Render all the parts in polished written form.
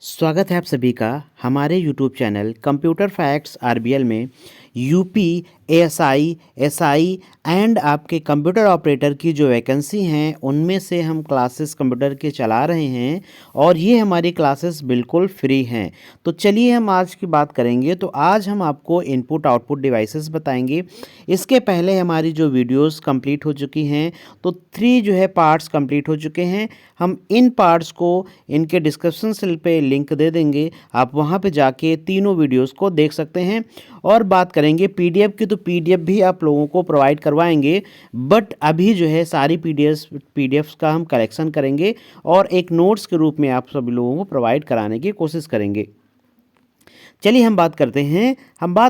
स्वागत है आप सभी का हमारे YouTube channel computer facts RBL में यूपी, एएसआई, एसआई एंड आपके कंप्यूटर ऑपरेटर की जो वैकेंसी हैं उनमें से हम क्लासेस कंप्यूटर के चला रहे हैं और ये हमारी क्लासेस बिल्कुल फ्री हैं। तो चलिए हम आज की बात करेंगे। तो आज हम आपको इनपुट आउटपुट डिवाइसेस बताएंगे। इसके पहले हमारी जो वीडियोस कंप्लीट हो चुकी हैं, तो 3 जो है पार्ट्स कंप्लीट हो चुके हैं। हम इन पार्ट्स को इनके डिस्क्रिप्शन सेल पे लिंक दे देंगे, आप वहाँ पे जाके तीनों वीडियोस को देख सकते हैं। और बात करेंगे पीडीएफ की, तो पीडीएफ भी आप लोगों को प्रोवाइड करवाएंगे, बट अभी जो है सारी पीडीएफ्स का हम कलेक्शन करेंगे और एक नोट्स के रूप में आप सभी लोगों को प्रोवाइड कराने की कोशिश करेंगे। चलिए हम बात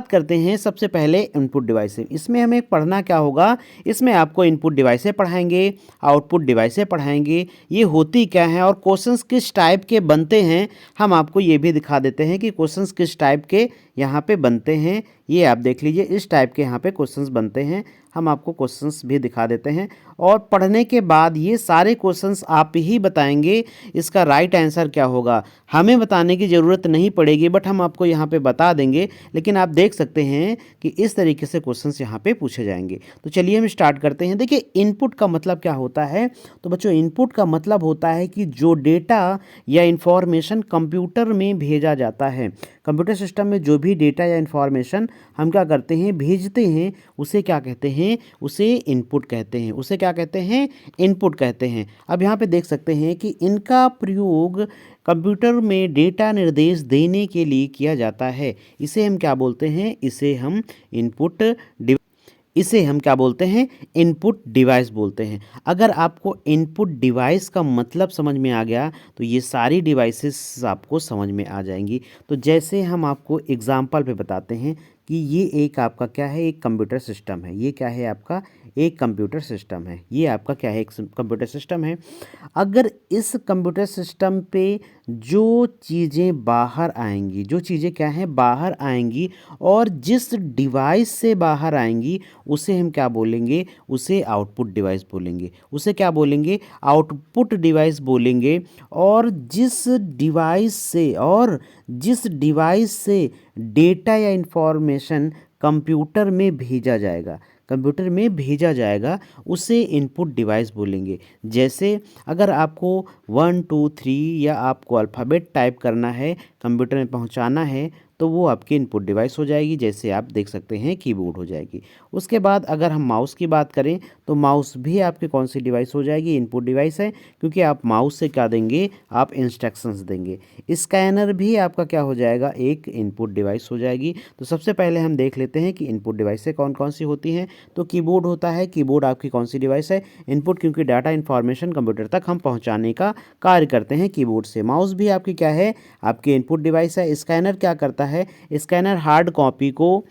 करते हैं सबसे पहले इनपुट डिवाइसें। इसमें हमें पढ़ना क्या होगा, इसमें आपको इनपुट डिवाइसें पढ़ाएंगे, आउटपुट डिवाइसें पढ़ाएंगे, ये होती क्या है और क्वेश्चंस किस टाइप के बनते हैं हम आपको ये भी दिखा देते हैं कि क्वेश्चंस किस टाइप के यहाँ पे बनते हैं। ये आप देख लीजिए, इस टाइप के यहाँ पे क्वेश्चंस बनते हैं, हम आपको क्वेश्चंस भी दिखा देते हैं। और पढ़ने के बाद ये सारे क्वेश्चंस आप ही बताएंगे इसका राइट आंसर क्या होगा। हमें बताने की ज़रूरत नहीं पड़ेगी, बट हम आपको यहाँ पे बता देंगे। लेकिन आप देख सकते हैं कि इस तरीके से क्वेश्चंस यहाँ पे पूछे जाएंगे। तो चलिए हम स्टार्ट करते हैं। देखिए, इनपुट का मतलब क्या होता है। तो बच्चों, इनपुट का मतलब होता है कि जो डेटा या इंफॉर्मेशन कंप्यूटर में भेजा जाता है, कंप्यूटर सिस्टम में जो भी डेटा या इंफॉर्मेशन हम क्या करते हैं, भेजते हैं, उसे क्या कहते हैं, उसे इनपुट कहते हैं। उसे क्या कहते हैं, इनपुट कहते हैं। अब यहाँ पे देख सकते हैं कि इनका प्रयोग कंप्यूटर में डेटा निर्देश देने के लिए किया जाता है। इसे हम क्या बोलते हैं, इसे हम क्या बोलते हैं, इनपुट डिवाइस बोलते हैं। अगर आपको इनपुट डिवाइस का मतलब समझ में आ गया तो ये सारी डिवाइसेस आपको समझ में आ जाएंगी। तो जैसे हम आपको एग्जाम्पल पे बताते हैं कि ये एक आपका क्या है, एक कंप्यूटर सिस्टम है। ये क्या है आपका, एक कंप्यूटर सिस्टम है। ये आपका क्या है, एक कंप्यूटर सिस्टम है। अगर इस कंप्यूटर सिस्टम पे जो चीज़ें बाहर आएंगी, जो चीज़ें क्या हैं, बाहर आएंगी, और जिस डिवाइस से बाहर आएंगी उसे हम क्या बोलेंगे, उसे आउटपुट डिवाइस बोलेंगे। उसे क्या बोलेंगे, आउटपुट डिवाइस बोलेंगे। और जिस डिवाइस से डेटा या इंफॉर्मेशन कंप्यूटर में भेजा जाएगा उसे इनपुट डिवाइस बोलेंगे। जैसे अगर आपको 1 2 3 या आपको अल्फ़ाबेट टाइप करना है, कंप्यूटर में पहुंचाना है, तो वो आपकी इनपुट डिवाइस हो जाएगी। जैसे आप देख सकते हैं कीबोर्ड हो जाएगी। उसके बाद अगर हम माउस की बात करें तो माउस भी आपकी कौन सी डिवाइस हो जाएगी, इनपुट डिवाइस है, क्योंकि आप माउस से क्या देंगे, आप इंस्ट्रक्शंस देंगे। स्कैनर भी आपका क्या हो जाएगा, एक इनपुट डिवाइस हो जाएगी। तो सबसे पहले हम देख लेते हैं कि इनपुट डिवाइसें कौन कौन सी होती हैं। तो कीबोर्ड होता है, कीबोर्ड आपकी कौन सी डिवाइस है, इनपुट, क्योंकि डाटा इन्फॉर्मेशन कंप्यूटर तक हम पहुंचाने का कार्य करते हैं कीबोर्ड से। माउस भी आपकी क्या है, आपकी इनपुट डिवाइस है। स्कैनर क्या करता है, स्कैनर हार्ड कॉपी को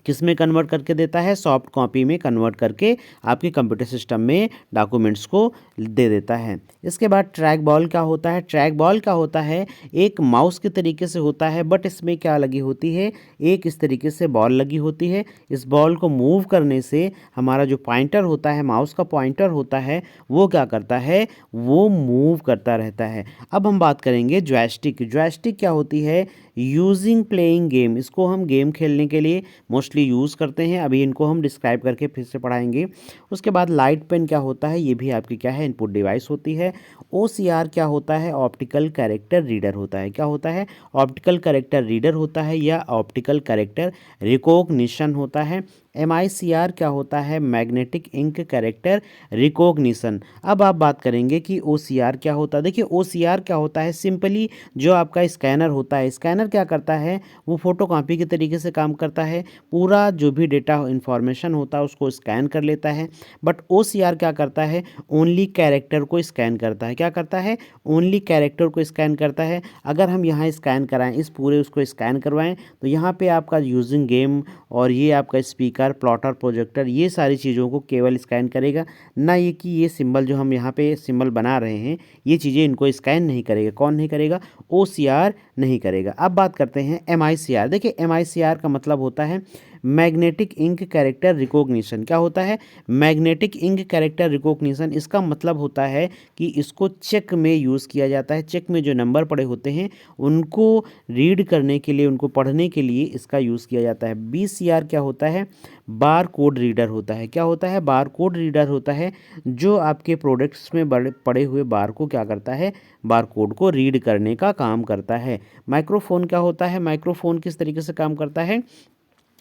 किस में कन्वर्ट करके देता है, सॉफ्ट कॉपी में कन्वर्ट करके आपके कंप्यूटर सिस्टम में डॉक्यूमेंट्स को दे देता है। इसके बाद ट्रैक बॉल क्या होता है, ट्रैक बॉल क्या होता है, एक माउस के तरीके से होता है, बट इसमें क्या लगी होती है, एक इस तरीके से बॉल लगी होती है। इस बॉल को मूव करने से हमारा जो पॉइंटर होता है, माउस का पॉइंटर होता है, वो क्या करता है, वो मूव करता रहता है। अब हम बात करेंगे जॉयस्टिक। जॉयस्टिक क्या होती है, यूजिंग प्लेइंग गेम। इसको हम गेम खेलने के लिए मोस्टली यूज़ करते हैं। अभी इनको हम डिस्क्राइब करके फिर से पढ़ाएंगे। उसके बाद लाइट पेन क्या होता है, ये भी आपकी क्या है, इनपुट डिवाइस होती है। ओसीआर क्या होता है, ऑप्टिकल कैरेक्टर रीडर होता है। क्या होता है, ऑप्टिकल कैरेक्टर रीडर होता है या ऑप्टिकल कैरेक्टर रिकॉग्निशन होता है। एमआईसीआर क्या होता है, मैग्नेटिक इंक कैरेक्टर रिकॉग्निशन। अब आप बात करेंगे कि ओसीआर क्या होता है। देखिए, ओसीआर क्या होता है, सिंपली जो आपका स्कैनर होता है, स्कैनर क्या करता है, वो फोटोकॉपी के तरीके से काम करता है। पूरा जो भी डेटा इंफॉर्मेशन होता है उसको स्कैन कर लेता है। बट ओसीआर क्या करता है, ओनली कैरेक्टर को स्कैन करता है। क्या करता है, ओनली कैरेक्टर को स्कैन करता है। अगर हम यहाँ स्कैन कराएं, इस पूरे उसको स्कैन करवाएं, तो यहाँ पे आपका यूजिंग गेम और ये आपका स्पीकर, प्लॉटर, प्रोजेक्टर, ये सारी चीज़ों को केवल स्कैन करेगा, ना ये कि ये सिंबल जो हम यहाँ पे सिंबल बना रहे हैं, ये चीज़ें इनको स्कैन नहीं करेगा। कौन नहीं करेगा, ओसीआर नहीं करेगा। अब बात करते हैं एमआईसीआर। देखिए, एमआईसीआर का मतलब होता है मैग्नेटिक इंक कैरेक्टर रिकॉग्निशन। क्या होता है मैग्नेटिक इंक कैरेक्टर रिकॉग्निशन? इसका मतलब होता है कि इसको चेक में यूज़ किया जाता है। चेक में जो नंबर पड़े होते हैं उनको रीड करने के लिए, उनको पढ़ने के लिए इसका यूज़ किया जाता है। BCR क्या होता है? बार कोड रीडर होता है। क्या होता है? बार कोड रीडर होता है, जो आपके प्रोडक्ट्स में बड़े पड़े हुए बार को क्या करता है? बार कोड को रीड करने का काम करता है। माइक्रोफोन क्या होता है? माइक्रोफोन किस तरीके से काम करता है?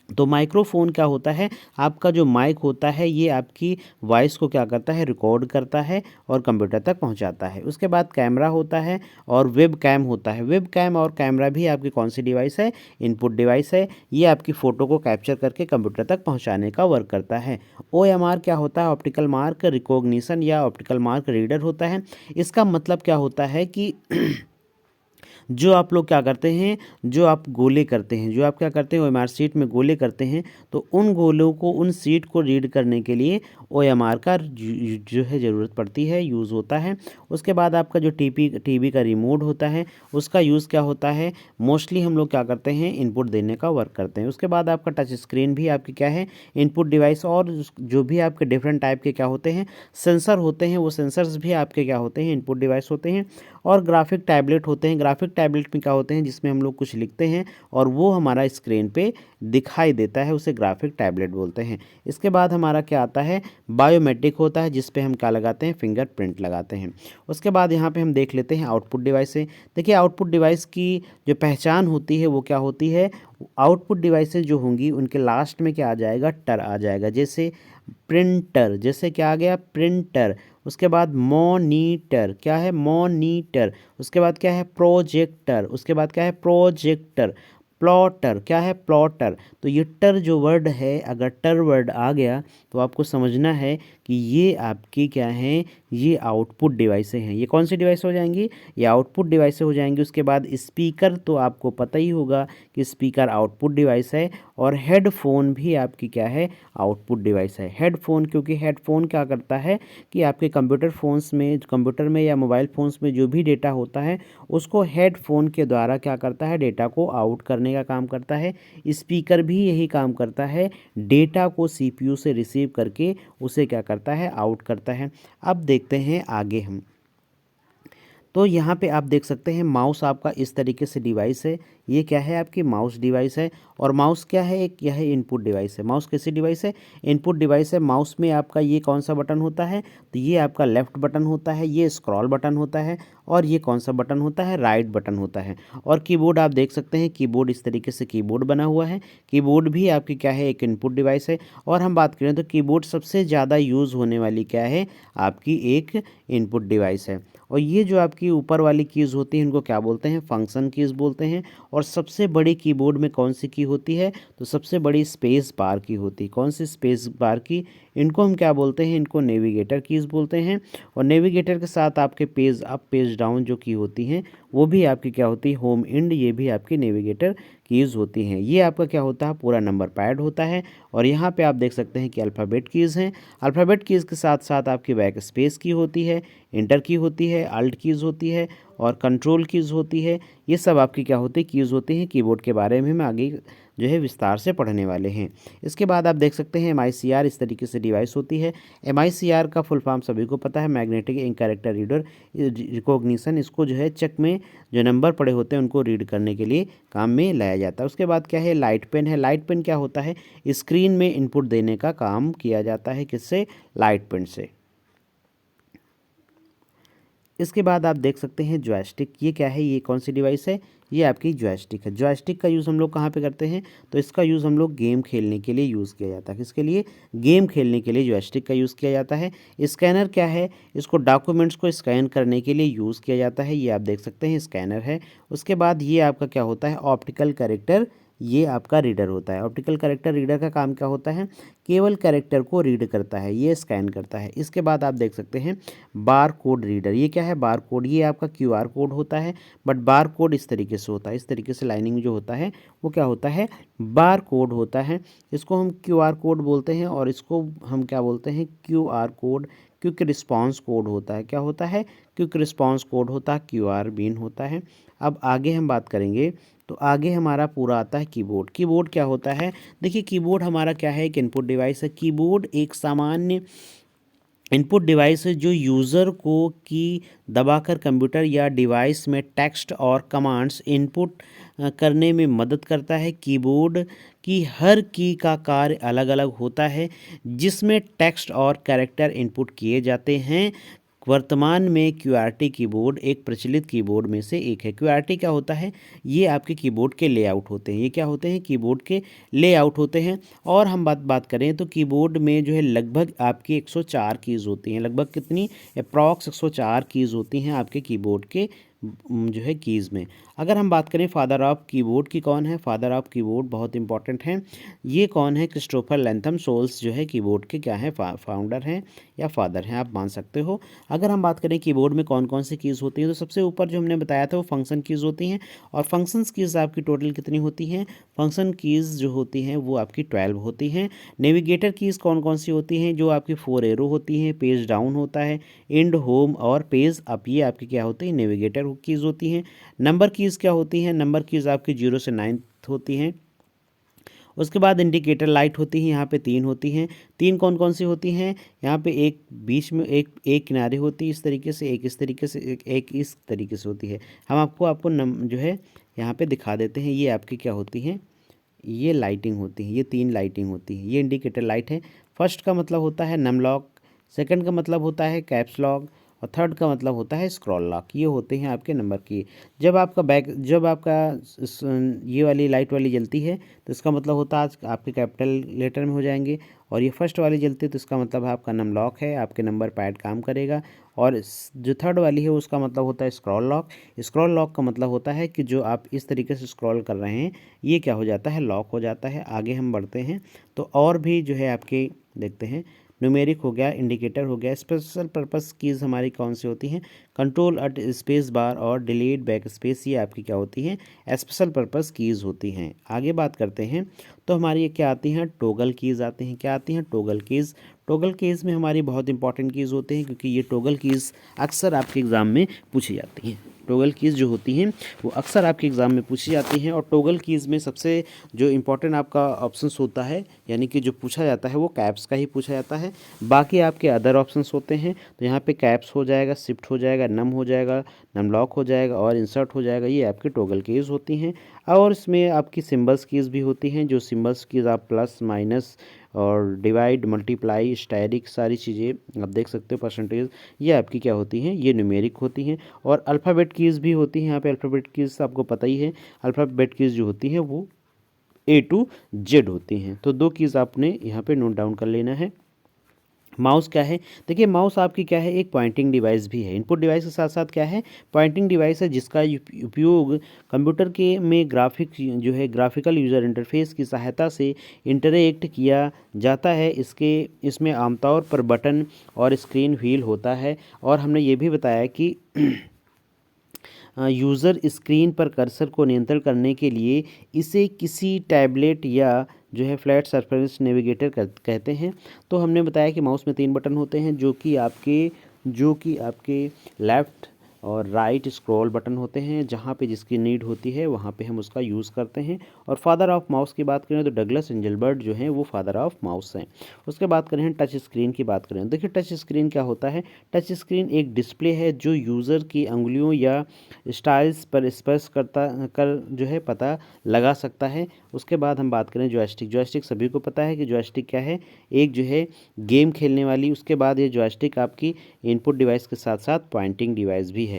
तो माइक्रोफोन क्या होता है? आपका जो माइक होता है ये आपकी वॉइस को क्या करता है? रिकॉर्ड करता है और कंप्यूटर तक पहुंचाता है। उसके बाद कैमरा होता है और वेब कैम होता है। वेब कैम और कैमरा भी आपकी कौन सी डिवाइस है? इनपुट डिवाइस है। ये आपकी फ़ोटो को कैप्चर करके कंप्यूटर तक पहुंचाने का वर्क करता है। OMR क्या होता है? ऑप्टिकल मार्क रिकॉग्निशन या ऑप्टिकल मार्क रीडर होता है। इसका मतलब क्या होता है कि जो आप लोग क्या करते हैं, जो आप गोले करते हैं, जो आप क्या करते हैं OMR शीट में गोले करते हैं, तो उन गोलों को, उन शीट को रीड करने के लिए OMR का जो है ज़रूरत पड़ती है, यूज़ होता है। उसके बाद आपका जो टीवी का रिमोट होता है उसका यूज़ क्या होता है? मोस्टली हम लोग क्या करते हैं? इनपुट देने का वर्क करते हैं। उसके बाद आपका टच स्क्रीन भी आपकी क्या है? Input device. और जो भी आपके डिफरेंट टाइप के क्या होते हैं? सेंसर होते हैं, वो सेंसर्स भी आपके क्या होते हैं? इनपुट डिवाइस होते हैं। और ग्राफिक टैबलेट होते हैं। ग्राफिक टैबलेट में क्या होते हैं? जिसमें हम लोग कुछ लिखते हैं और वो हमारा स्क्रीन पे दिखाई देता है, उसे ग्राफिक टैबलेट बोलते हैं। इसके बाद हमारा क्या आता है? बायोमेट्रिक होता है, जिस पे हम क्या लगाते हैं? फिंगरप्रिंट लगाते हैं। उसके बाद यहाँ पे हम देख लेते हैं आउटपुट डिवाइसें। देखिए आउटपुट डिवाइस की जो पहचान होती है वो क्या होती है? आउटपुट डिवाइसेज जो होंगी उनके लास्ट में क्या आ जाएगा? टर आ जाएगा। जैसे प्रिंटर, जैसे क्या आ गया? प्रिंटर। उसके बाद मॉनीटर, क्या है? मॉनीटर। उसके बाद क्या है? प्रोजेक्टर। उसके बाद क्या है? प्रोजेक्टर। प्लॉटर, क्या है? प्लॉटर। तो ये टर जो वर्ड है, अगर टर वर्ड आ गया तो आपको समझना है कि ये आपकी क्या है? ये आउटपुट डिवाइसें हैं। ये कौन सी डिवाइस हो जाएंगी? ये आउटपुट डिवाइसें हो जाएंगी। उसके बाद स्पीकर, तो आपको पता ही होगा कि स्पीकर आउटपुट डिवाइस है। और हेडफोन भी आपकी क्या है? आउटपुट डिवाइस है। हेडफोन, क्योंकि हेडफोन क्या करता है कि आपके कंप्यूटर में या मोबाइल फ़ोन्स में जो भी डेटा होता है उसको हेडफोन के द्वारा क्या करता है? डेटा को आउट करने का काम करता है। स्पीकर भी यही काम करता है, डेटा को CPU से रिसीव करके उसे क्या करता है? आउट करता है। अब देखते हैं आगे हम। तो यहाँ पे आप देख सकते हैं माउस आपका इस तरीके से डिवाइस है। ये क्या है? आपकी माउस डिवाइस है। और माउस क्या है? एक यह है इनपुट डिवाइस है। माउस कैसी डिवाइस है? इनपुट डिवाइस है। माउस में आपका ये कौन सा बटन होता है? तो ये आपका लेफ्ट बटन होता है, ये स्क्रॉल बटन होता है, और ये कौन सा बटन होता है? राइट बटन होता है। और कीबोर्ड आप देख सकते हैं, कीबोर्ड इस तरीके से कीबोर्ड बना हुआ है। कीबोर्ड भी आपकी क्या है? एक इनपुट डिवाइस है। और हम बात करें तो कीबोर्ड सबसे ज़्यादा यूज़ होने वाली क्या है? आपकी एक इनपुट डिवाइस है। और ये जो आपकी ऊपर वाली कीज़ होती हैं इनको क्या बोलते हैं? फंक्शन कीज़ बोलते हैं। और सबसे बड़ी कीबोर्ड में कौन सी की होती है? तो सबसे बड़ी स्पेस बार की होती है। कौन सी? स्पेस बार की। इनको हम क्या बोलते हैं? इनको नेविगेटर कीज़ बोलते हैं। और नेविगेटर के साथ आपके पेज अप पेज डाउन जो की होती हैं वो भी आपकी क्या होती है? होम इंड, ये भी आपकी नेविगेटर कीज़ होती हैं। ये आपका क्या होता है? पूरा नंबर पैड होता है। और यहाँ पे आप देख सकते हैं कि अल्फ़ाबेट कीज़ हैं। अल्फ़ाबेट कीज़ के साथ साथ आपकी बैक स्पेस की होती है, इंटर की होती है, अल्ट कीज़ होती है और कंट्रोल कीज़ होती है। ये सब आपकी क्या होती है? कीज़ होती हैं। कीबोर्ड के बारे में हम आगे जो है विस्तार से पढ़ने वाले हैं। इसके बाद आप देख सकते हैं MICR इस तरीके से डिवाइस होती है। MICR का फुल फॉर्म सभी को पता है, magnetic ink character reader recognition. इसको जो है चेक में जो नंबर पड़े होते हैं उनको रीड करने के लिए काम में लाया जाता है। उसके बाद क्या है? लाइट पेन है। लाइट पेन क्या होता है? स्क्रीन में इनपुट देने का काम किया जाता है। किससे? लाइट पेन से। इसके बाद आप देख सकते हैं जॉयस्टिक। ये क्या है? ये कौन सी डिवाइस है? ये आपकी जॉयस्टिक है। जॉयस्टिक का यूज़ हम लोग कहाँ पे करते हैं? तो इसका यूज़ हम लोग गेम खेलने के लिए यूज़ किया जाता है। किसके लिए? गेम खेलने के लिए जॉयस्टिक का यूज़ किया जाता है। स्कैनर क्या है? इसको डॉक्यूमेंट्स को स्कैन करने के लिए यूज़ किया जाता है। ये आप देख सकते हैं स्कैनर है। उसके बाद ये आपका क्या होता है? ऑप्टिकल कैरेक्टर, ये आपका रीडर होता है। ऑप्टिकल कैरेक्टर रीडर का काम क्या होता है? केवल कैरेक्टर को रीड करता है, ये स्कैन करता है। इसके बाद आप देख सकते हैं बार कोड रीडर। ये क्या है? बार कोड, ये आपका QR कोड होता है। बट बार कोड इस तरीके से होता है, इस तरीके से लाइनिंग जो होता है वो क्या होता है? बार कोड होता है। इसको हम QR कोड बोलते हैं और इसको हम क्या बोलते हैं? QR code quick response code होता है। क्या होता है? क्विक रिस्पांस कोड होता है, QR बिन होता है। अब आगे हम बात करेंगे तो आगे हमारा पूरा आता है कीबोर्ड। कीबोर्ड क्या होता है? देखिए कीबोर्ड हमारा क्या है? एक इनपुट डिवाइस है। कीबोर्ड एक सामान्य इनपुट डिवाइस है जो यूज़र को की दबाकर कंप्यूटर या डिवाइस में टेक्स्ट और कमांड्स इनपुट करने में मदद करता है। कीबोर्ड की हर की का कार्य अलग अलग होता है जिसमें टेक्स्ट और कैरेक्टर इनपुट किए जाते हैं। वर्तमान में QWERTY कीबोर्ड एक प्रचलित कीबोर्ड में से एक है। QWERTY क्या होता है? ये आपके कीबोर्ड के लेआउट होते हैं। ये क्या होते हैं? कीबोर्ड के लेआउट होते हैं। और हम बात करें तो कीबोर्ड में जो है लगभग आपकी 104 कीज़ होती हैं। लगभग कितनी? अप्रॉक्स 104 कीज़ होती हैं आपके कीबोर्ड के जो है कीज़ में। अगर हम बात करें फादर ऑफ कीबोर्ड की, कौन है फादर ऑफ कीबोर्ड? बहुत इंपॉर्टेंट है। ये कौन है? क्रिस्टोफर लैंथम सोल्स जो है कीबोर्ड के क्या है? फाउंडर हैं या फादर हैं, आप मान सकते हो। अगर हम बात करें कीबोर्ड में कौन कौन सी कीज़ होती हैं तो सबसे ऊपर जो हमने बताया था वो फंक्शन कीज़ होती हैं। और फंक्शंस कीज़ आपकी टोटल कितनी होती हैं? फंक्शन कीज़ जो होती हैं वो आपकी 12 होती हैं। नेविगेटर कीज़ कौन कौन सी होती हैं? जो आपकी 4 एरो होती हैं, पेज डाउन होता है, एंड, होम और पेज अप, ये आपकी क्या होती है? नेविगेटर कीज़ होती हैं। नंबर कीज़ क्या होती हैं? नंबर कीज़ आपकी 0 से 9 होती हैं। उसके बाद इंडिकेटर लाइट होती है, यहाँ पे 3 होती हैं। 3 कौन कौन सी होती हैं? यहाँ पे एक बीच में एक किनारे होती है इस तरीके से, एक इस तरीके से, एक इस तरीके से होती है। हम आपको जो है यहाँ पे दिखा देते हैं। ये आपकी क्या होती हैं? ये लाइटिंग होती है। ये 3 लाइटिंग होती है। ये इंडिकेटर लाइट है। फर्स्ट का मतलब होता है नम लॉक, सेकंड का मतलब होता है कैप्स लॉक और थर्ड का मतलब होता है स्क्रॉल लॉक। ये होते हैं आपके नंबर की। जब आपका ये वाली लाइट वाली जलती है तो इसका मतलब होता है आज आपके कैपिटल लेटर में हो जाएंगे। और ये फर्स्ट वाली जलती है तो इसका मतलब है आपका नम लॉक है, आपके नंबर पैड काम करेगा। और जो थर्ड वाली है उसका मतलब होता है स्क्रॉल लॉक। स्क्रॉल लॉक का मतलब होता है कि जो आप इस तरीके से स्क्रॉल कर रहे हैं ये क्या हो जाता है? लॉक हो जाता है। आगे हम बढ़ते हैं तो और भी जो है आपके देखते हैं। न्यूमेरिक हो गया, इंडिकेटर हो गया। स्पेशल पर्पस कीज़ हमारी कौन सी होती हैं? कंट्रोल अट स्पेस बार और डिलीट बैक स्पेस, ये आपकी क्या होती हैं? स्पेशल पर्पस कीज़ होती हैं। आगे बात करते हैं तो हमारी ये क्या आती हैं? टोगल कीज़ आती हैं। क्या आती हैं? Toggle keys. टोगल कीज़ में हमारी बहुत इंपॉर्टेंट कीज़ होते हैं क्योंकि ये टोगल कीज़ अक्सर आपके एग्ज़ाम में पूछी जाती हैं। टोगल कीज़ जो होती हैं वो अक्सर आपके एग्ज़ाम में पूछी जाती हैं। और टोगल कीज़ में सबसे जो इम्पोर्टेंट आपका ऑप्शंस होता है यानी कि जो पूछा जाता है वो कैप्स का ही पूछा जाता है। बाकी आपके अदर ऑप्शंस होते हैं तो यहाँ पे कैप्स हो जाएगा, शिफ्ट हो जाएगा, नम हो जाएगा, नम लॉक हो जाएगा और इंसर्ट हो जाएगा। ये आपकी टोगल कीज़ होती हैं। और इसमें आपकी सिंबल्स कीज़ भी होती हैं। जो सिंबल्स कीज़ आप प्लस माइनस और डिवाइड, मल्टीप्लाई, स्टैरिक, सारी चीज़ें आप देख सकते हो, परसेंटेज, ये आपकी क्या होती हैं? ये न्यूमेरिक होती हैं। और अल्फ़ाबेट कीज़ भी होती हैं। यहाँ पे अल्फ़ाबेट कीज़ आपको पता ही है। अल्फ़ाबेट कीज़ जो होती हैं वो A to Z होती हैं। तो 2 कीज़ आपने यहाँ पे नोट डाउन कर लेना है। माउस क्या है? देखिए माउस आपकी क्या है? एक पॉइंटिंग डिवाइस भी है। इनपुट डिवाइस के साथ साथ क्या है? पॉइंटिंग डिवाइस है जिसका उपयोग कंप्यूटर के में जो है ग्राफिकल यूज़र इंटरफेस की सहायता से इंटरेक्ट किया जाता है। इसमें आमतौर पर बटन और स्क्रीन व्हील होता है। और हमने ये भी बताया कि यूज़र स्क्रीन पर कर्सर को नियंत्रण करने के लिए इसे किसी टैबलेट या जो है फ्लैट सरफेस नेविगेटर कहते हैं। तो हमने बताया कि माउस में 3 बटन होते हैं जो कि आपके लेफ़्ट और राइट स्क्रॉल बटन होते हैं। जहाँ पे जिसकी नीड होती है वहाँ पे हम उसका यूज़ करते हैं। और फादर ऑफ माउस की बात करें तो डगलस एंजलबर्ट जो हैं वो फादर ऑफ माउस हैं। उसके बाद करें टच स्क्रीन की बात करें। देखिए टच स्क्रीन क्या होता है? टच स्क्रीन एक डिस्प्ले है जो यूज़र की अंगुलियों या स्टाइल्स पर स्पर्श कर जो है पता लगा सकता है। उसके बाद हम बात करें जॉयस्टिक। जॉयस्टिक सभी को पता है कि जॉयस्टिक क्या है? एक जो है गेम खेलने वाली। उसके बाद ये जॉयस्टिक आपकी इनपुट डिवाइस के साथ साथ पॉइंटिंग डिवाइस भी है।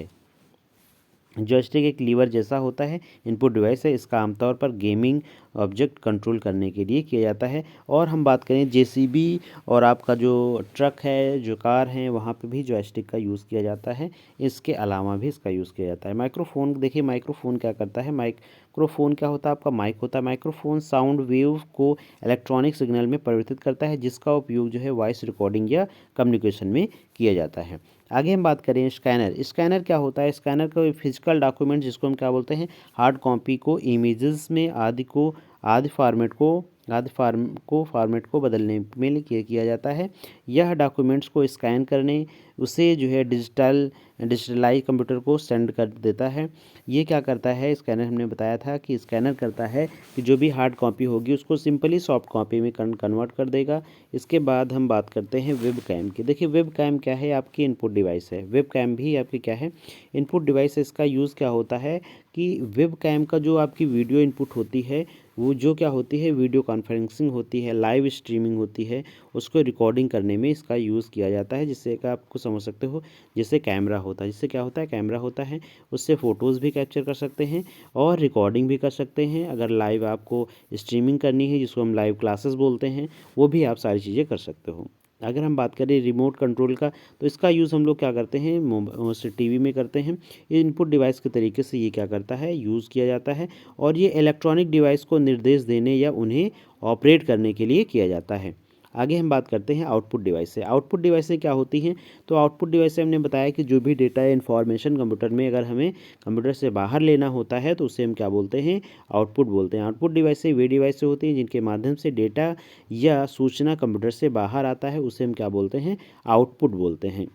जॉयस्टिक एक लीवर जैसा होता है, इनपुट डिवाइस है। इसका आमतौर पर गेमिंग ऑब्जेक्ट कंट्रोल करने के लिए किया जाता है। और हम बात करें जेसीबी और आपका जो ट्रक है, जो कार है, वहाँ पे भी जॉयस्टिक का यूज़ किया जाता है। इसके अलावा भी इसका यूज़ किया जाता है। माइक्रोफोन, देखिए माइक्रोफोन क्या करता है? माइक्रोफोन क्या होता है? आपका माइक होता है। माइक्रोफोन साउंड वेव को इलेक्ट्रॉनिक सिग्नल में परिवर्तित करता है जिसका उपयोग जो है वॉइस रिकॉर्डिंग या कम्युनिकेशन में किया जाता है। आगे हम बात करें स्कैनर। स्कैनर क्या होता है? स्कैनर को फिजिकल डॉक्यूमेंट जिसको हम क्या बोलते हैं? हार्ड कॉपी को, इमेजेस में आदि फॉर्मेट को आदि फॉर्मेट को बदलने में किया जाता है। यह डॉक्यूमेंट्स को स्कैन करने उसे जो है डिजिटलाइज कंप्यूटर को सेंड कर देता है। ये क्या करता है स्कैनर, हमने बताया था कि स्कैनर करता है कि जो भी हार्ड कॉपी होगी उसको सिंपली सॉफ्ट कॉपी में कन्वर्ट कर देगा। इसके बाद हम बात करते हैं वेब कैम की। देखिए वेब कैम क्या है, आपकी इनपुट डिवाइस है। वेब कैम भी आपकी क्या है, इनपुट डिवाइस है। इसका यूज़ क्या होता है कि वेब कैम का जो आपकी वीडियो इनपुट होती है वो जो क्या होती है, वीडियो कॉन्फ्रेंसिंग होती है, लाइव स्ट्रीमिंग होती है, उसको रिकॉर्डिंग करने में इसका यूज़ किया जाता है। जिससे कि आपको समझ सकते हो, जैसे कैमरा होता है, जिससे क्या होता है, कैमरा होता है, उससे फ़ोटोज़ भी कैप्चर कर सकते हैं और रिकॉर्डिंग भी कर सकते हैं। अगर लाइव आपको स्ट्रीमिंग करनी है, जिसको हम लाइव क्लासेस बोलते हैं, वो भी आप सारी चीज़ें कर सकते हो। अगर हम बात करें रिमोट कंट्रोल का, तो इसका यूज़ हम लोग क्या करते हैं, टीवी में करते हैं। ये इनपुट डिवाइस के तरीके से ये क्या करता है, यूज़ किया जाता है और ये इलेक्ट्रॉनिक डिवाइस को निर्देश देने या उन्हें ऑपरेट करने के लिए किया जाता है। आगे हम बात करते हैं आउटपुट डिवाइस से। आउटपुट डिवाइसें क्या होती हैं, तो आउटपुट डिवाइस से हमने बताया कि जो भी डेटा या इन्फॉर्मेशन कंप्यूटर में अगर हमें कंप्यूटर से बाहर लेना होता है तो उसे हम क्या बोलते हैं, आउटपुट बोलते हैं। आउटपुट डिवाइसें वे डिवाइसें होती हैं जिनके माध्यम से डेटा या सूचना कंप्यूटर से बाहर आता है, उसे हम क्या बोलते हैं, आउटपुट बोलते हैं।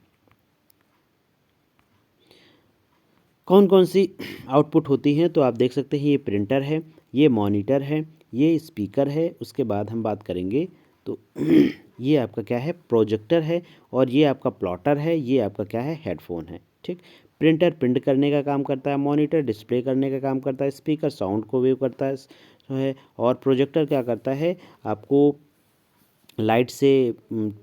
कौन कौन सी आउटपुट होती हैं, तो आप देख सकते हैं ये प्रिंटर है, ये मॉनिटर है, ये स्पीकर है। उसके बाद हम बात करेंगे तो ये आपका क्या है, प्रोजेक्टर है, और ये आपका प्लॉटर है, ये आपका क्या है, हेडफोन है। ठीक, प्रिंटर प्रिंट करने का काम करता है, मॉनिटर डिस्प्ले करने का काम करता है, स्पीकर साउंड को वेव करता है, और प्रोजेक्टर क्या करता है, आपको लाइट से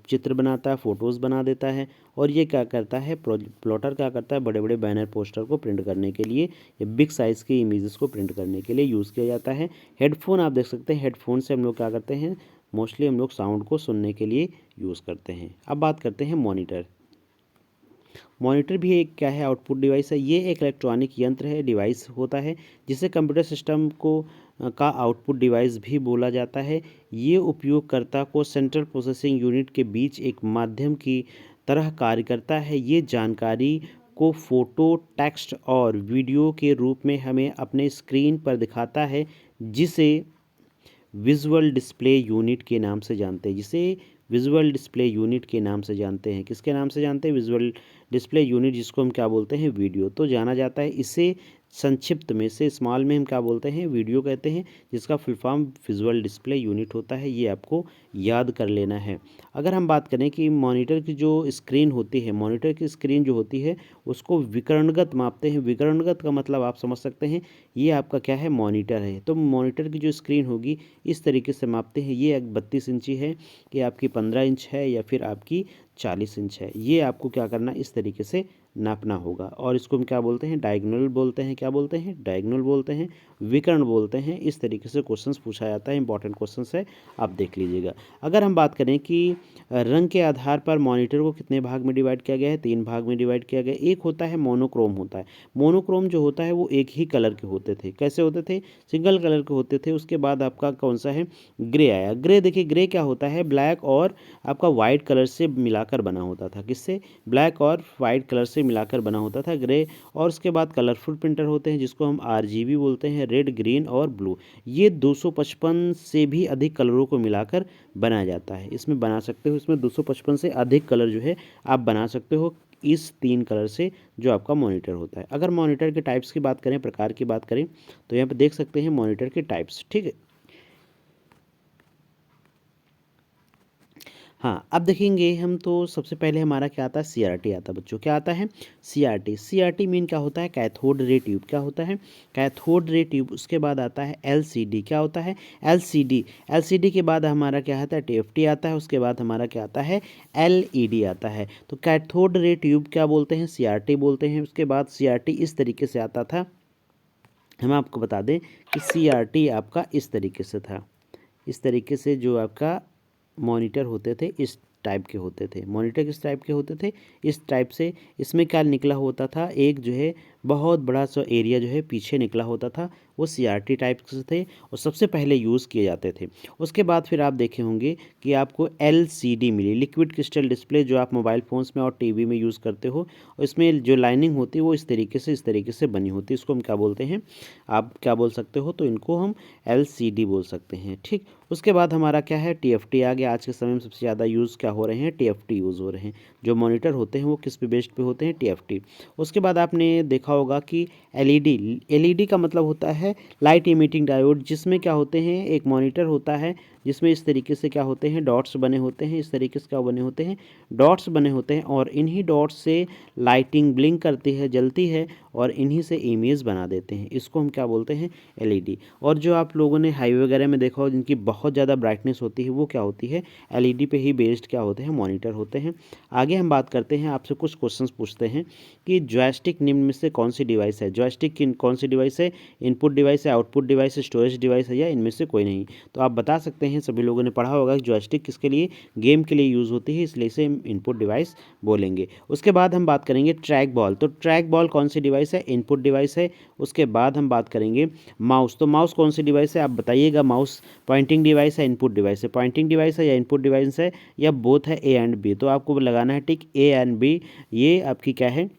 चित्र बनाता है, फ़ोटोज़ बना देता है। और ये क्या करता है, प्लॉटर क्या करता है, बड़े बड़े बैनर पोस्टर को प्रिंट करने के लिए या बिग साइज़ की इमेजेस को प्रिंट करने के लिए यूज़ किया जाता है। हेडफोन आप देख सकते हैं, हेडफोन से हम लोग क्या करते हैं, मोस्टली हम लोग साउंड को सुनने के लिए यूज़ करते हैं। अब बात करते हैं मॉनिटर। मॉनिटर भी एक क्या है, आउटपुट डिवाइस है। ये एक इलेक्ट्रॉनिक यंत्र है, डिवाइस होता है, जिसे कंप्यूटर सिस्टम को का आउटपुट डिवाइस भी बोला जाता है। ये उपयोगकर्ता को सेंट्रल प्रोसेसिंग यूनिट के बीच एक माध्यम की तरह कार्य करता है। ये जानकारी को फोटो, टेक्स्ट और वीडियो के रूप में हमें अपने स्क्रीन पर दिखाता है, जिसे विजुअल डिस्प्ले यूनिट के नाम से जानते हैं। जिसे विजुअल डिस्प्ले यूनिट के नाम से जानते हैं, किसके नाम से जानते हैं, विजुअल डिस्प्ले यूनिट, जिसको हम क्या बोलते हैं, वीडियो तो जाना जाता है। इसे संक्षिप्त में से स्मॉल में हम क्या बोलते हैं, वीडियो कहते हैं, जिसका full form visual display unit होता है। ये आपको याद कर लेना है। अगर हम बात करें कि मॉनिटर की जो स्क्रीन होती है, मॉनिटर की स्क्रीन जो होती है उसको विकर्णगत मापते हैं। विकर्णगत का मतलब आप समझ सकते हैं, ये आपका क्या है, मॉनिटर है। तो मॉनिटर की जो स्क्रीन होगी इस तरीके से मापते हैं। ये 32 इंची है, कि आपकी 15 इंच है, या फिर आपकी 40 इंच है। ये आपको क्या करना, इस तरीके से नापना होगा। और इसको हम क्या बोलते हैं, डायगोनल बोलते हैं। क्या बोलते हैं, डायगोनल बोलते हैं, विकर्ण बोलते हैं। इस तरीके से क्वेश्चंस पूछा जाता है, इंपॉर्टेंट क्वेश्चंस है, आप देख लीजिएगा। अगर हम बात करें कि रंग के आधार पर मॉनिटर को कितने भाग में डिवाइड किया गया है, 3 भाग में डिवाइड किया गया। एक होता है मोनोक्रोम होता है। मोनोक्रोम जो होता है वो एक ही कलर के होते थे। कैसे होते थे, सिंगल कलर के होते थे। उसके बाद आपका कौन सा है, ग्रे आया। ग्रे देखिए, ग्रे क्या होता है, ब्लैक और आपका वाइट कलर से मिलाकर बना होता था। किससे, ब्लैक और वाइट कलर से मिलाकर बना होता था ग्रे। और उसके बाद कलरफुल प्रिंटर होते हैं, जिसको हम आरजीबी बोलते हैं, रेड, ग्रीन और ब्लू। ये 255 से भी अधिक कलरों को मिलाकर बनाया जाता है। इसमें बना सकते हो, इसमें 255 से अधिक कलर जो है आप बना सकते हो इस 3 कलर से, जो आपका मॉनिटर होता है। अगर मॉनिटर के टाइप्स की बात करें, प्रकार की बात करें, तो यहाँ पे देख सकते हैं मॉनिटर के टाइप्स। ठीक है, हाँ अब देखेंगे हम, तो सबसे पहले हमारा क्या आता है, सीआरटी आता है बच्चों। क्या आता है, सीआरटी। सीआरटी मीन क्या होता है, कैथोड रे ट्यूब। क्या होता है, कैथोड रे ट्यूब। उसके बाद आता है एलसीडी। क्या होता है, एलसीडी। एलसीडी के बाद हमारा क्या आता है, टीएफटी आता है। उसके बाद हमारा क्या आता है, एलईडी आता है। तो कैथोड रे ट्यूब क्या बोलते हैं, सीआरटी बोलते हैं। उसके बाद सीआरटी इस तरीके से आता था। हम आपको बता दें कि सीआरटी आपका इस तरीके से था। इस तरीके से जो आपका मॉनिटर होते थे इस टाइप के होते थे। मॉनिटर किस टाइप के होते थे, इस टाइप से। इसमें क्या निकला होता था, एक जो है बहुत बड़ा सा एरिया जो है पीछे निकला होता था, वो CRT टाइप से थे और सबसे पहले यूज़ किए जाते थे। उसके बाद फिर आप देखे होंगे कि आपको LCD मिली, लिक्विड क्रिस्टल डिस्प्ले, जो आप मोबाइल फ़ोन्स में और टीवी में यूज़ करते हो। और इसमें जो लाइनिंग होती है वो इस तरीके से बनी होती है। इसको हम क्या बोलते हैं, आप क्या बोल सकते हो, तो इनको हम LCD बोल सकते हैं। ठीक, उसके बाद हमारा क्या है, TFT आ गया। आज के समय में सबसे ज़्यादा यूज़ क्या हो रहे हैं, TFT यूज़ हो रहे हैं। जो मॉनिटर होते हैं वो किस पे बेस्ड पे होते हैं, TFT। उसके बाद आपने देखा होगा कि LED का मतलब होता है लाइट इमिटिंग डायोड, जिसमें क्या होते हैं, एक मॉनिटर होता है जिसमें इस तरीके से क्या होते हैं, डॉट्स बने होते हैं। इस तरीके से क्या बने होते हैं, डॉट्स बने होते हैं, और इन्हीं डॉट्स से लाइटिंग ब्लिंक करती है, जलती है, और इन्हीं से इमेज बना देते हैं। इसको हम क्या बोलते हैं, LED। और जो आप लोगों ने हाईवे वगैरह में देखा हो जिनकी बहुत ज़्यादा ब्राइटनेस होती है, वो क्या होती है, LED पे ही बेस्ड क्या होते हैं, मॉनिटर होते हैं। आगे हम बात करते हैं, आपसे कुछ क्वेश्चंस पूछते हैं कि जॉयस्टिक निम्न में से कौन सी डिवाइस है। जॉयस्टिक कौन सी डिवाइस है, इनपुट डिवाइस है, आउटपुट डिवाइस है, स्टोरेज डिवाइस है, या इनमें से कोई नहीं। तो आप बता सकते हैं, सभी लोगों ने पढ़ा होगा कि जॉयस्टिक किसके लिए, गेम के लिए यूज़ होती है, इसलिए इसे हम इनपुट डिवाइस बोलेंगे। उसके बाद हम बात करेंगे ट्रैक बॉल। तो ट्रैक बॉल कौन सी डिवाइस है, इनपुट डिवाइस है। उसके बाद हम बात करेंगे माउस। तो माउस कौन सी डिवाइस है, आप बताइएगा। माउस पॉइंटिंग डिवाइस है, इनपुट डिवाइस है, पॉइंटिंग डिवाइस है या इनपुट डिवाइस है, या बोथ है, A एंड B। तो आपको लगाना है टिक, A एंड B। ये आपकी क्या है,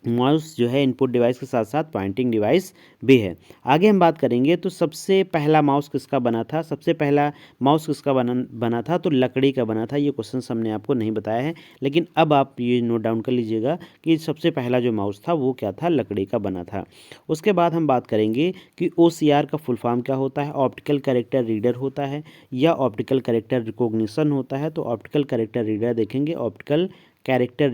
माउस जो है इनपुट डिवाइस के साथ साथ पॉइंटिंग डिवाइस भी है। आगे हम बात करेंगे, तो सबसे पहला माउस किसका बना था, सबसे पहला माउस किसका बना था, तो लकड़ी का बना था। ये क्वेश्चन हमने आपको नहीं बताया है, लेकिन अब आप ये नोट डाउन कर लीजिएगा कि सबसे पहला जो माउस था वो क्या था, लकड़ी का बना था। उसके बाद हम बात करेंगे कि OCR का फुल फॉर्म क्या होता है। ऑप्टिकल कैरेक्टर रीडर होता है या ऑप्टिकल कैरेक्टर रिकॉग्निशन होता है। तो ऑप्टिकल कैरेक्टर रीडर देखेंगे, ऑप्टिकल कैरेक्टर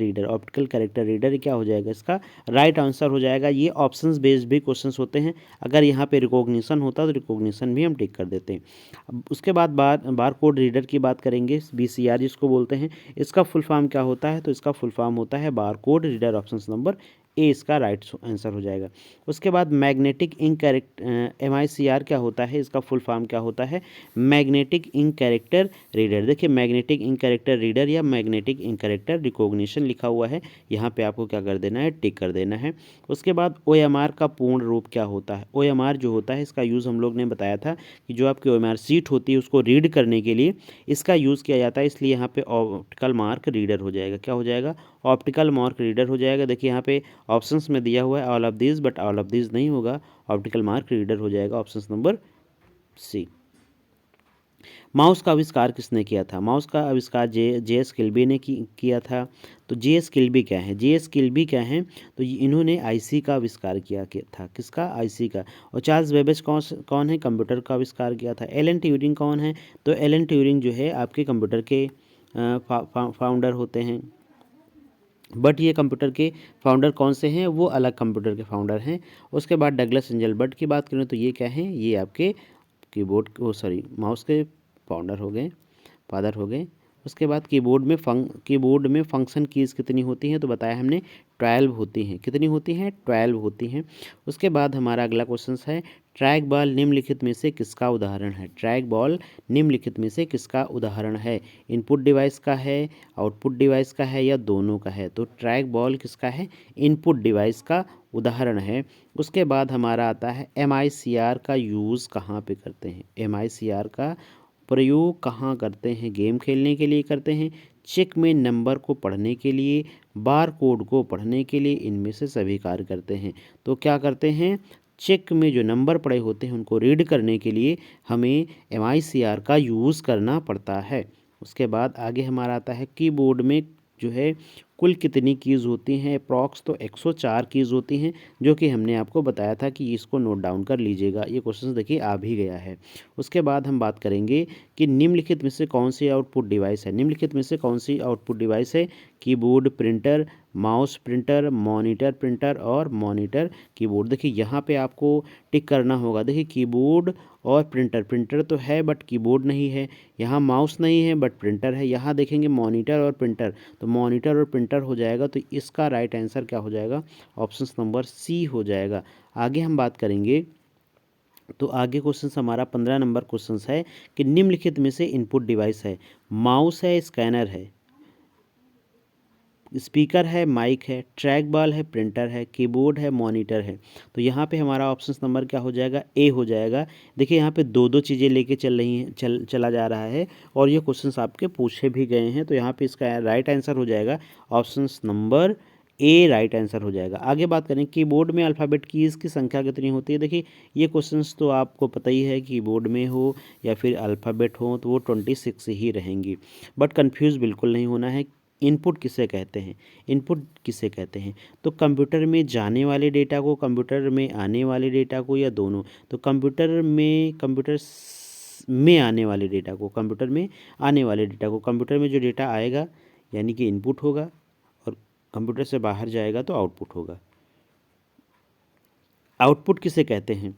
रीडर क्या हो जाएगा, इसका राइट आंसर हो जाएगा। ये ऑप्शंस बेस्ड भी क्वेश्चंस होते हैं। अगर यहाँ पे रिकॉग्निशन होता तो रिकॉग्निशन भी हम टिक कर देते हैं। अब उसके बाद बार कोड रीडर की बात करेंगे, BCR जिसको बोलते हैं। इसका फुल फॉर्म क्या होता है, तो इसका फुल फॉर्म होता है bar code reader. Option number A इसका राइट आंसर हो जाएगा। उसके बाद मैग्नेटिक इंक MICR क्या होता है, इसका फुल फॉर्म क्या होता है, मैग्नेटिक इंक कैरेक्टर रीडर। देखिए, मैग्नेटिक इंक कैरेक्टर रीडर या मैग्नेटिक इंक कैरेक्टर रिकॉग्निशन लिखा हुआ है, यहाँ पे आपको क्या कर देना है, टिक कर देना है। उसके बाद OMR का पूर्ण रूप क्या होता है। OMR जो होता है, इसका यूज़ हम लोग ने बताया था कि जो आपकी OMR सीट होती है उसको रीड करने के लिए इसका यूज़ किया जाता है, इसलिए यहाँ पे ऑप्टिकल मार्क रीडर हो जाएगा। क्या हो जाएगा, ऑप्टिकल मार्क रीडर हो जाएगा। देखिए यहाँ पे ऑप्शंस में दिया हुआ है all of this, but all of this नहीं होगा, ऑप्टिकल मार्क रीडर हो जाएगा। Option number C। माउस का आविष्कार किसने किया था, माउस का आविष्कार JS किल्बी ने किया था। तो JS किल्बी क्या है, JS किल्बी क्या है, तो इन्होंने IC का आविष्कार किया था। किसका, IC का। और चार्ल्स बेबेज कौन है, कंप्यूटर का आविष्कार किया था। एलन ट्यूरिंग कौन है, तो एलन ट्यूरिंग जो है आपके कंप्यूटर के फाउंडर होते हैं। बट ये कंप्यूटर के फाउंडर कौन से हैं, वो अलग कंप्यूटर के फाउंडर हैं। उसके बाद डगलस एंजलबर्ट की बात करें तो ये क्या हैं, ये आपके माउस के फाउंडर हो गए, फादर हो गए। उसके बाद कीबोर्ड में फंक्शन कीज़ कितनी होती हैं, तो बताया हमने 12 होती हैं। कितनी होती हैं, 12 होती हैं। उसके बाद हमारा अगला क्वेश्चन है, ट्रैक बॉल निम्नलिखित में से किसका उदाहरण है। ट्रैक बॉल निम्नलिखित में से किसका उदाहरण है, इनपुट डिवाइस का है, आउटपुट डिवाइस का है, या दोनों का है। तो ट्रैक बॉल किसका है, इनपुट डिवाइस का उदाहरण है। उसके बाद हमारा आता है MICR का यूज़ कहाँ पे करते हैं। MICR का प्रयोग कहाँ करते हैं, गेम खेलने के लिए करते हैं, चेक में नंबर को पढ़ने के लिए, बार कोड को पढ़ने के लिए, इनमें से सभी कार्य करते हैं। तो क्या करते हैं, चेक में जो नंबर पड़े होते हैं उनको रीड करने के लिए हमें MICR का यूज़ करना पड़ता है। उसके बाद आगे हमारा आता है कीबोर्ड में जो है कुल कितनी कीज़ होती हैं, अप्रॉक्स तो 104 कीज़ होती हैं, जो कि हमने आपको बताया था कि इसको नोट डाउन कर लीजिएगा। ये क्वेश्चन देखिए आ भी गया है। उसके बाद हम बात करेंगे कि निम्नलिखित में से कौन सी आउटपुट डिवाइस है। निम्नलिखित में से कौन सी आउटपुट डिवाइस है, keyboard printer, mouse printer, monitor printer और मॉनिटर कीबोर्ड। देखिए यहाँ पे आपको टिक करना होगा। देखिए कीबोर्ड और प्रिंटर तो है बट कीबोर्ड नहीं है, यहाँ माउस नहीं है बट प्रिंटर है। यहाँ देखेंगे मॉनिटर और प्रिंटर, तो मॉनिटर और प्रिंटर हो जाएगा। तो इसका राइट आंसर क्या हो जाएगा, ऑप्शन नंबर C हो जाएगा। आगे हम बात करेंगे, तो आगे क्वेश्चन हमारा 15 नंबर क्वेश्चन है कि निम्नलिखित में से इनपुट डिवाइस है, माउस है, स्कैनर है, स्पीकर है, माइक है, ट्रैक बॉल है, प्रिंटर है, कीबोर्ड है, मॉनिटर है। तो यहाँ पे हमारा ऑप्शन नंबर क्या हो जाएगा, ए हो जाएगा। देखिए यहाँ पे दो दो चीज़ें लेके चल रही हैं, चला जा रहा है और ये क्वेश्चंस आपके पूछे भी गए हैं। तो यहाँ पे इसका राइट आंसर हो जाएगा option number A, right answer हो जाएगा। आगे बात करें कीबोर्ड में अल्फ़ाबेट कीज़ की संख्या कितनी होती है। देखिए ये क्वेश्चंस तो आपको पता ही है, कीबोर्ड में हो या फिर अल्फ़ाबेट हो तो वो 26 ही रहेंगी। बट कंफ्यूज बिल्कुल नहीं होना है। इनपुट किसे कहते हैं, इनपुट किसे कहते हैं, तो कंप्यूटर में जाने वाले डेटा को, कंप्यूटर में आने वाले डेटा को, या दोनों। तो कंप्यूटर में आने वाले डेटा को, कंप्यूटर में आने वाले डेटा को, कंप्यूटर में जो डेटा आएगा यानी कि इनपुट होगा और कंप्यूटर से बाहर जाएगा तो आउटपुट होगा। आउटपुट किसे कहते हैं,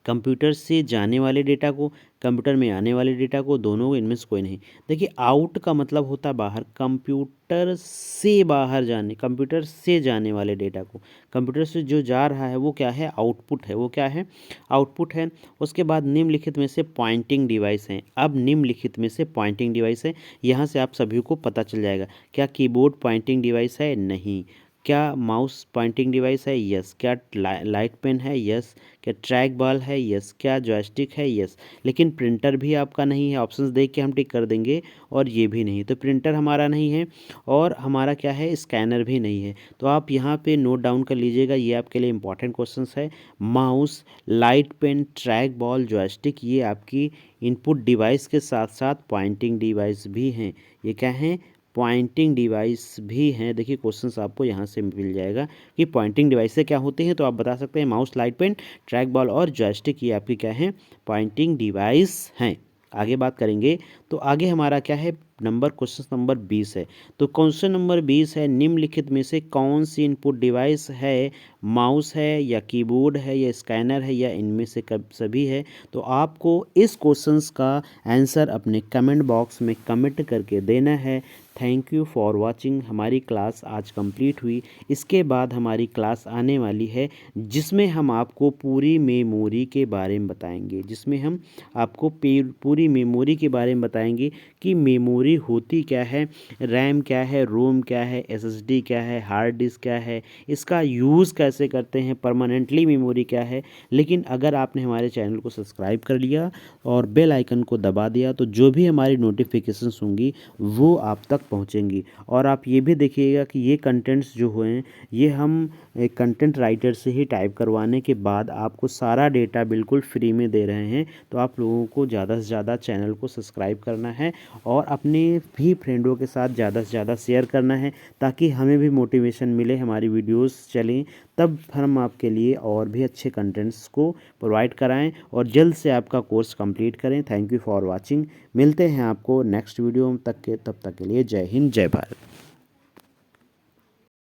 कंप्यूटर से जाने वाले डेटा को, कंप्यूटर में आने वाले डेटा को, दोनों, इनमें से कोई नहीं। देखिए आउट का मतलब होता है बाहर, कंप्यूटर से बाहर जाने, कंप्यूटर से जाने वाले डेटा को, कंप्यूटर से जो जा रहा है वो क्या है, आउटपुट है। वो क्या है, आउटपुट है। उसके बाद निम्नलिखित में से पॉइंटिंग डिवाइस हैं। अब निम्नलिखित में से पॉइंटिंग डिवाइस है, यहाँ से आप सभी को पता चल जाएगा। क्या कीबोर्ड पॉइंटिंग डिवाइस है, नहीं। क्या माउस पॉइंटिंग डिवाइस है, यस। क्या लाइट पेन है, यस। क्या ट्रैक बॉल है, यस। क्या जॉयस्टिक है, यस। लेकिन प्रिंटर भी आपका नहीं है, ऑप्शंस देख के हम टिक कर देंगे। और ये भी नहीं, तो प्रिंटर हमारा नहीं है और हमारा क्या है, स्कैनर भी नहीं है। तो आप यहाँ पे नोट डाउन कर लीजिएगा, ये आपके लिए इंपॉर्टेंट क्वेश्चंस है। Mouse, light pen, track ball, joystick, ये आपकी इनपुट डिवाइस के साथ साथ पॉइंटिंग डिवाइस भी हैं। ये क्या हैं, पॉइंटिंग डिवाइस भी हैं। देखिए क्वेश्चंस आपको यहाँ से मिल जाएगा कि पॉइंटिंग डिवाइस से क्या होते हैं, तो आप बता सकते हैं mouse, light pen, track ball और जॉयस्टिक, ये आपकी क्या है, पॉइंटिंग डिवाइस हैं। आगे बात करेंगे तो आगे हमारा क्या है, क्वेश्चन नंबर 20 है। तो क्वेश्चन नंबर 20 है, निम्नलिखित में से कौन सी इनपुट डिवाइस है, माउस है या कीबोर्ड है या स्कैनर है या इनमें से सभी है। तो आपको इस क्वेश्चंस का आंसर अपने कमेंट बॉक्स में कमेंट करके देना है। Thank you for watching. हमारी क्लास आज कंप्लीट हुई। इसके बाद हमारी क्लास आने वाली है जिसमें हम आपको पूरी मेमोरी के बारे में बताएंगे, जिसमें हम आपको पूरी मेमोरी के बारे में बताएंगे कि मेमोरी होती क्या है, रैम क्या है, रोम क्या है, एसएसडी क्या है, हार्ड डिस्क क्या है, इसका यूज़ कैसे करते हैं, परमानेंटली मेमोरी क्या है। लेकिन अगर आपने हमारे चैनल को सब्सक्राइब कर लिया और बेल आइकन को दबा दिया तो जो भी हमारी नोटिफिकेशंस होंगी वो आप तक पहुंचेंगी। और आप ये भी देखिएगा कि ये कंटेंट्स जो हुए ये हम एक कंटेंट राइटर से ही टाइप करवाने के बाद आपको सारा डेटा बिल्कुल फ्री में दे रहे हैं। तो आप लोगों को ज़्यादा से ज़्यादा चैनल को सब्सक्राइब करना है और अपने भी फ्रेंडों के साथ ज़्यादा से ज़्यादा शेयर करना है ताकि हमें भी मोटिवेशन मिले, हमारी वीडियोस चलें, तब हम आपके लिए और भी अच्छे कंटेंट्स को प्रोवाइड कराएं और जल्द से आपका कोर्स कंप्लीट करें। Thank you for watching. मिलते हैं आपको नेक्स्ट वीडियो तब तक के लिए जय हिंद, जय भारत।